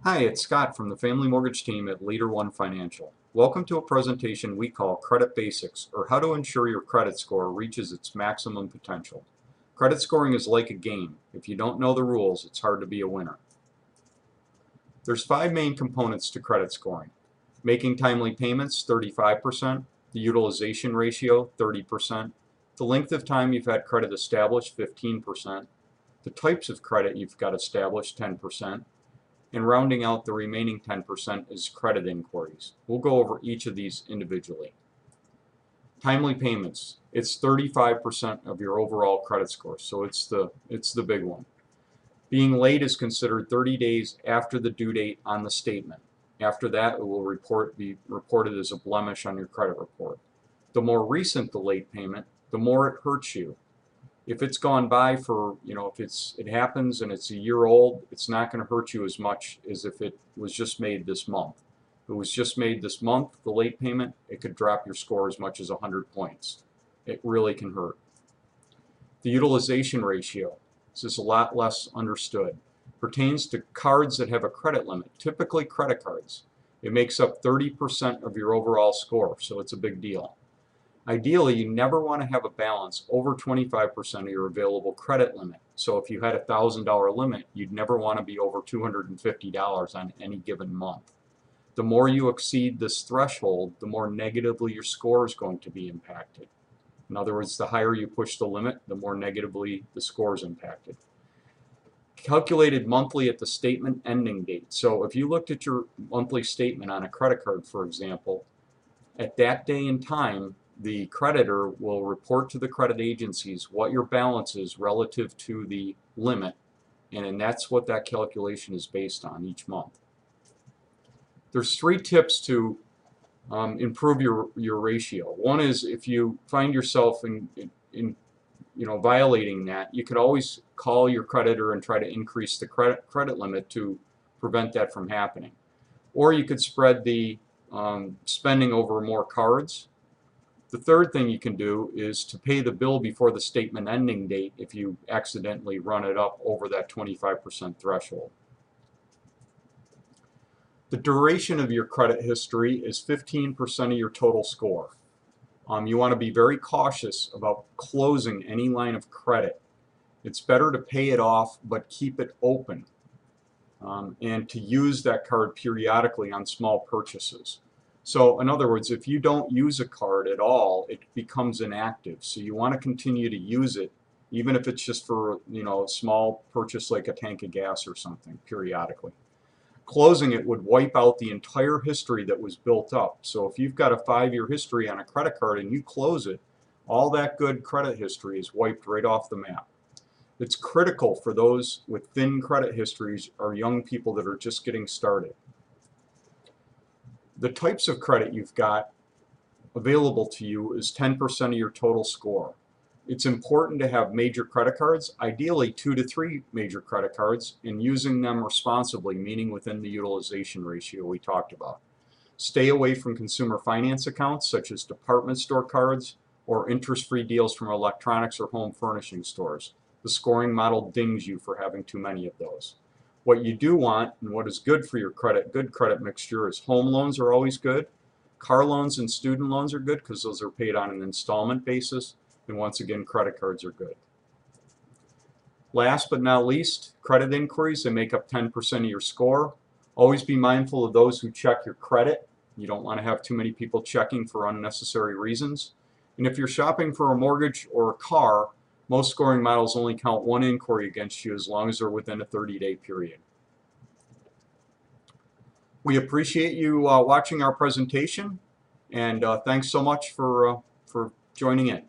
Hi, it's Scott from the Family Mortgage team at Leader One Financial. Welcome to a presentation we call Credit Basics, or How to Ensure Your Credit Score Reaches Its Maximum Potential. Credit scoring is like a game. If you don't know the rules, it's hard to be a winner. There's 5 main components to credit scoring. Making timely payments, 35%. The utilization ratio, 30%. The length of time you've had credit established, 15%. The types of credit you've got established, 10%. And rounding out the remaining 10% is credit inquiries. We'll go over each of these individually. Timely payments. It's 35% of your overall credit score, so it's the big one. Being late is considered 30 days after the due date on the statement. After that, it will be reported as a blemish on your credit report. The more recent the late payment, the more it hurts you. If it's gone by for, if it happens and it's a year old, it's not going to hurt you as much as if it was just made this month. If it was just made this month, the late payment, it could drop your score as much as 100 points. It really can hurt. The utilization ratio, this is a lot less understood, pertains to cards that have a credit limit, typically credit cards. It makes up 30% of your overall score, so it's a big deal. Ideally, you never want to have a balance over 25% of your available credit limit. So if you had a $1,000 limit, you'd never want to be over $250 on any given month. The more you exceed this threshold, the more negatively your score is going to be impacted. In other words, the higher you push the limit, the more negatively the score is impacted. Calculated monthly at the statement ending date. So if you looked at your monthly statement on a credit card, for example, at that day and time, the creditor will report to the credit agencies what your balance is relative to the limit, and that's what that calculation is based on each month. There's 3 tips to improve your ratio. One is if you find yourself in violating that, you could always call your creditor and try to increase the credit limit to prevent that from happening. Or you could spread the spending over more cards. The third thing you can do is to pay the bill before the statement ending date if you accidentally run it up over that 25% threshold. The duration of your credit history is 15% of your total score. You want to be very cautious about closing any line of credit. It's better to pay it off but keep it open, and to use that card periodically on small purchases. So in other words, if you don't use a card at all, it becomes inactive. So you want to continue to use it, even if it's just for a small purchase like a tank of gas or something, periodically. Closing it would wipe out the entire history that was built up. So if you've got a 5-year history on a credit card and you close it, all that good credit history is wiped right off the map. It's critical for those with thin credit histories or young people that are just getting started. The types of credit you've got available to you is 10% of your total score. It's important to have major credit cards, ideally 2 to 3 major credit cards, and using them responsibly, meaning within the utilization ratio we talked about. Stay away from consumer finance accounts such as department store cards or interest-free deals from electronics or home furnishing stores. The scoring model dings you for having too many of those. What you do want, and what is good for your good credit mixture, is home loans are always good. Car loans and student loans are good because those are paid on an installment basis. And once again, credit cards are good. Last but not least, credit inquiries. They make up 10% of your score. Always be mindful of those who check your credit. You don't want to have too many people checking for unnecessary reasons. And if you're shopping for a mortgage or a car, most scoring models only count 1 inquiry against you as long as they're within a 30-day period. We appreciate you watching our presentation, and thanks so much for joining in.